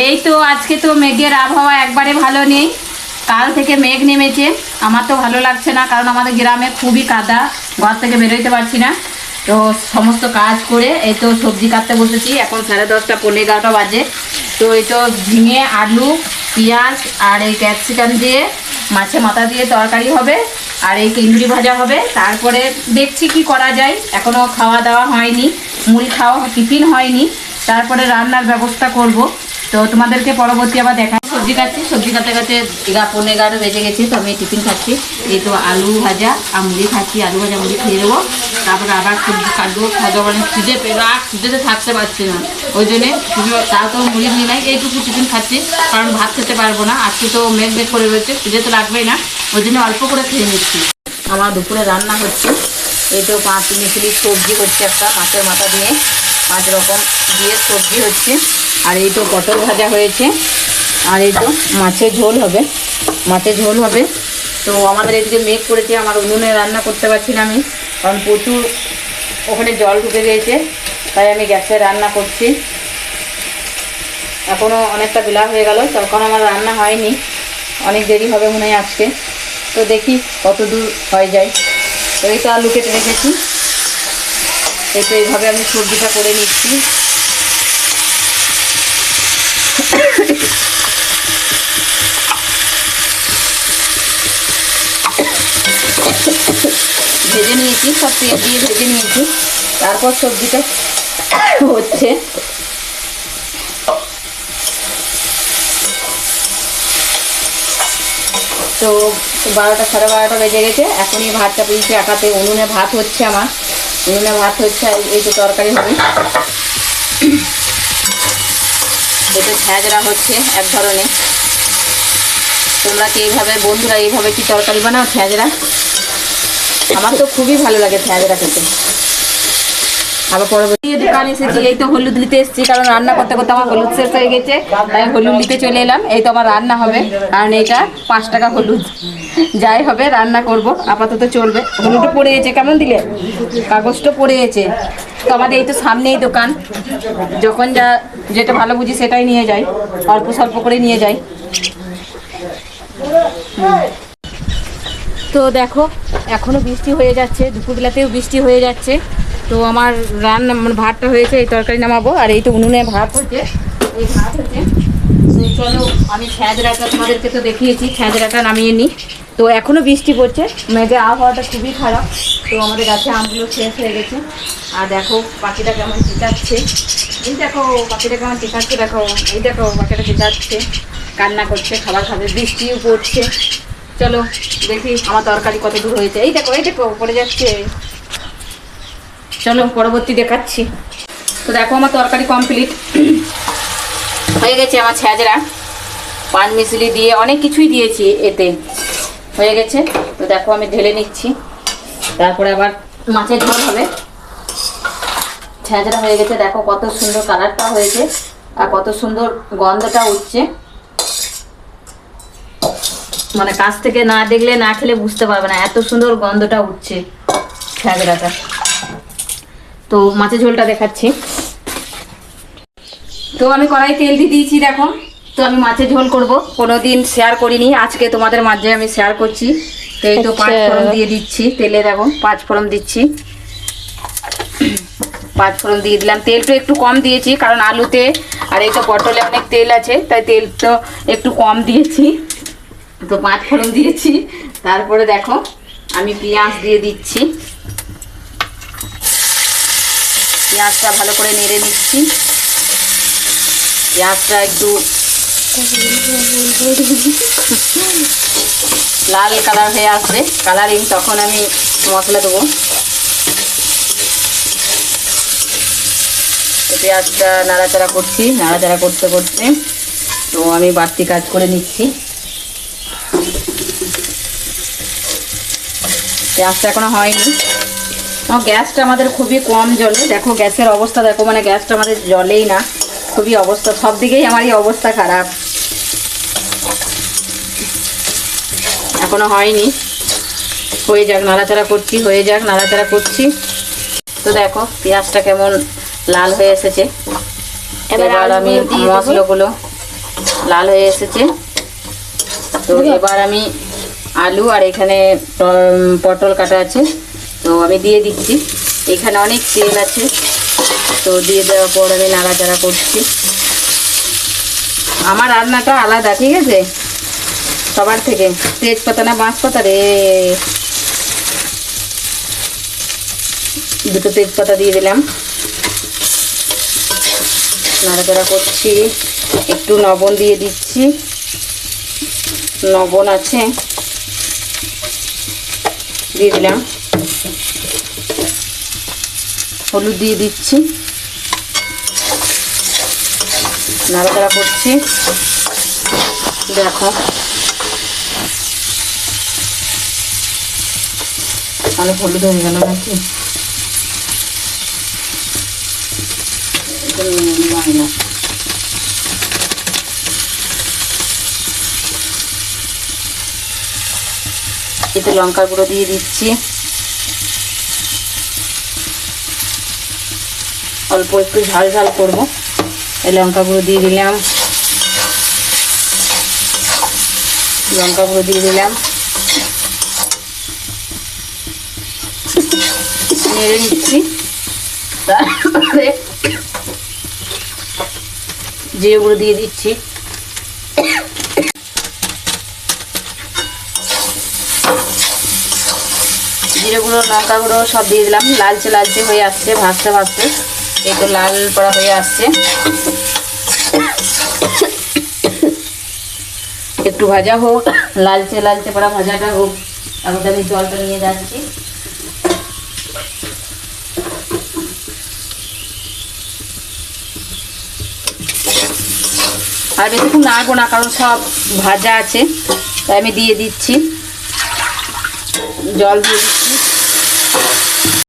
এই তো আজকে তো মেঘের আবহাওয়া একবারে ভালো নেই। কাল থেকে মেঘ নেমেছে, আমার তো ভালো লাগছে না, কারণ আমাদের গ্রামে খুবই কাদা, ঘর থেকে বেরোতে পারছি না। তো সমস্ত কাজ করে এই তো সবজি কাটতে বসেছি, এখন 10:30 পৌনে 11টা বাজে। তো এই তো ঝিঙে, আলু, পেঁয়াজ আর এই ক্যাপসিকাম দিয়ে মাছে মাথা দিয়ে তরকারি হবে, আর এই কিন্দুরি ভাজা হবে। তারপরে দেখছি কি করা যায়, এখনও খাওয়া দাওয়া হয়নি, মুড়ি খাওয়া টিফিন হয়নি, তারপরে রান্নার ব্যবস্থা করব। তো তোমাদেরকে পরবর্তী আবার দেখা। সবজি কাটছি, সবজি কাটতে কাটতে 11:15 বেজে গেছে। তো আমি টিফিন খাচ্ছি, এই তো আলু ভাজা আর মুড়ি খাচ্ছি, আলু ভাজা মুড়ি খেয়ে দেবো। তারপরে আবার সবজি কাটবো, খাওয়া মানে খিদেতে থাকতে পারছি না, ওই জন্যে তাও তো মুড়ি নিয়ে নাই, এইটুকু টিফিন খাচ্ছি, কারণ ভাত খেতে পারবো না, আজকে তো মেঘ মেঘ করে রয়েছে, খিদে তো লাগবেই না, ওই জন্য অল্প করে খেয়ে নিচ্ছি। আমার দুপুরে রান্না হচ্ছে, এই তো 5 মিশালি সবজি হচ্ছে, একটা মাছের মাথা দিয়ে 5 রকম দিয়ে সবজি হচ্ছে, আর এই তো পটল ভাজা হয়েছে, আর এই তো মাছের ঝোল হবে, মাছের ঝোল হবে। তো আমাদের এদিকে মেঘ করেছে, আমার উনুনে রান্না করতে পারছি না আমি, কারণ প্রচুর ওখানে জল ঢুকে গিয়েছে, তাই আমি গ্যাসে রান্না করছি। এখনও অনেকটা বেলা হয়ে গেল, তখন আমার রান্না হয়নি, অনেক দেরি হবে মনে হয় আজকে। তো দেখি কত দূর হয়ে যায়। তো এই তো আলু কেটে রেখেছি, এই তো এইভাবে আমি সবজিটা করে নিচ্ছি। ভেজে নিয়েছি, সব তেল দিয়ে ভেজে নিয়েছি, তারপর সবজিটা হচ্ছে। তো 12টা 12:30 বেজে গেছে, এখনই ভাতটা পেয়েছি আটাতে, উনুনে ভাত হচ্ছে, আমার উনুনে ভাত হচ্ছে, এই তো তরকারি হবে, এটা ঝাঁঝরা হচ্ছে এক ধরনের। তোমরা কি এইভাবে, বন্ধুরা এইভাবে কি তরকারি বানাও ঝাঁঝরা? আমার তো খুবই ভালো লাগে ঝাঁঝরা খেতে। আবার পরবর্তী দোকানে এসেছি, এই তো হলুদ নিতে এসেছি, কারণ রান্না করতে করতে আমার হলুদ শেষ হয়ে গেছে, তাই হলুদ নিতে চলে এলাম। এই তো আমার রান্না হবে, কারণ এইটা 5 টাকা হলুদ, যাই হবে রান্না করব, আপাতত চলবে। হলুদটা পড়ে গেছে, কেমন দিলে, কাগজটা পড়ে গেছে। তো আমাদের এই তো সামনেই দোকান, যখন যা যেটা ভালো বুঝি সেটাই নিয়ে যাই, অল্প স্বল্প করে নিয়ে যাই। তো দেখো এখনও বৃষ্টি হয়ে যাচ্ছে, দুপুরবেলাতেও বৃষ্টি হয়ে যাচ্ছে। তো আমার রান্না মানে ভাতটা হয়েছে, এই তরকারি নামাবো, আর এই তো উনুনে ভাত হচ্ছে, এই ভাত হচ্ছে। তো চলো আমি ঝাঁঝরাটা তোমাদেরকে তো দেখিয়েছি, ঝাঁঝরাটা নামিয়ে নিই। তো এখনও বৃষ্টি পড়ছে, মেঘের আবহাওয়াটা খুবই খারাপ। তো আমাদের গাছে আমগুলো শেষ হয়ে গেছে, আর দেখো পাখিটা কেমন চেঁচাচ্ছে, এই দেখো পাখিটা কেমন চেঁচাচ্ছে, দেখো এই দেখো পাখিটা চেঁচাচ্ছে, কান্না করছে, খাবার খাবে, বৃষ্টিও পড়ছে। চলো দেখি আমার তরকারি কত দূর হয়েছে, এই দেখো পড়ে যাচ্ছে। চলো পরবর্তী দেখাচ্ছি। তো দেখো আমার তরকারি কমপ্লিট হয়ে গেছে, আমার ঝাঁঝরা 5 মিশালি দিয়ে অনেক কিছুই দিয়েছি, এতে হয়ে গেছে। তো দেখো আমি ঢেলে নিচ্ছি, তারপরে আবার মাছের ঝোল হবে। ঝাঁঝরা হয়ে গেছে, দেখো কত সুন্দর কালারটা হয়েছে, আর কত সুন্দর গন্ধটা উঠছে, মানে কাছ থেকে না দেখলে না খেলে বুঝতে পারবে না, এত সুন্দর গন্ধটা উঠছে ঝাঁঝরাটা। তো মাছের ঝোলটা দেখাচ্ছি। তো আমি কড়াই তেল দিয়ে দিয়েছি, দেখো। তো আমি মাছের ঝোল করব, কোনোদিন শেয়ার করিনি, আজকে তোমাদের মাঝে আমি শেয়ার করছি। তো এই তো 5 ফোড়ন দিয়ে দিচ্ছি তেলে, দেখো 5 ফোড়ন দিচ্ছি, 5 ফোড়ন দিয়ে দিলাম। তেলটা একটু কম দিয়েছি, কারণ আলুতে আর এই তো পটলে অনেক তেল আছে, তাই তেল তো একটু কম দিয়েছি। তো 5 ফোড়ন দিয়েছি, তারপরে দেখো আমি পেঁয়াজ দিয়ে দিচ্ছি, পেঁয়াজটা ভালো করে নেড়ে নিচ্ছি। পেঁয়াজটা একটু লাল কালার হয়ে আসবে, কালারিং, তখন আমি মশলা দেবো। পেঁয়াজটা নাড়াচাড়া করছি, নাড়াচাড়া করতে করতে তো আমি বাড়তি কাজ করে নিচ্ছি। পেঁয়াজটা এখনো হয়নি, গ্যাসটা আমাদের খুবই কম জ্বলে, দেখো গ্যাসের অবস্থা দেখো, মানে গ্যাসটা আমাদের জ্বলেই না, খুবই অবস্থা, সব দিকেই আমার এই অবস্থা খারাপ। এখনো হয়নি, হয়ে যাক, নাড়াচাড়া করছি, হয়ে যাক, নাড়াচাড়া করছি। তো দেখো পেঁয়াজটা কেমন লাল হয়ে এসেছে, এবার আমি মশলাগুলো লাল হয়ে এসেছে। তো এবার আমি আলু আর এখানে পটল কাটা আছে, তো আমি দিয়ে দিচ্ছি। এখানে অনেক তেল আছে, তো দিয়ে দেওয়ার পর আমি নাড়াচাড়া করছি। আমার রান্নাটা আলাদা, ঠিক আছে, সবার থেকে। তেজপাতা না বাঁশপাতা রে, দুটো তেজপাতা দিয়ে দিলাম, নাড়াচাড়া করছি। একটু লবণ দিয়ে দিচ্ছি, লবণ আছে, দিয়ে দিলাম। হলুদ দিয়ে দিচ্ছি, নাড়াচাড়া করছি। দেখো অনেক হলুদ হয়ে গেল নাকি, না এতে লঙ্কার গুঁড়ো দিয়ে দিচ্ছি, অল্প একটু ঝাল ঝাল করবো। এই লঙ্কা গুঁড়ো দিয়ে দিলাম, লঙ্কা গুঁড়ো দিয়ে দিলাম, নেড়ে নিচ্ছি। তারপরে জিরে গুঁড়ো দিয়ে দিচ্ছি, জিরে গুঁড়ো লঙ্কা গুঁড়ো সব দিয়ে দিলাম। লালচে লালচে হয়ে আসছে, ভাজতে ভাজতে এই তো লাল পড়া হয়ে আসছে। একটু ভাজা হোক, লালচে লালচে পড়া ভাজাটা হোক, তারপর আমি জলটা নিয়ে যাচ্ছি। আর বেশিক্ষণ নাড়বো না, কারণ সব ভাজা আছে, তাই আমি দিয়ে দিচ্ছি, জল দিয়ে দিচ্ছি।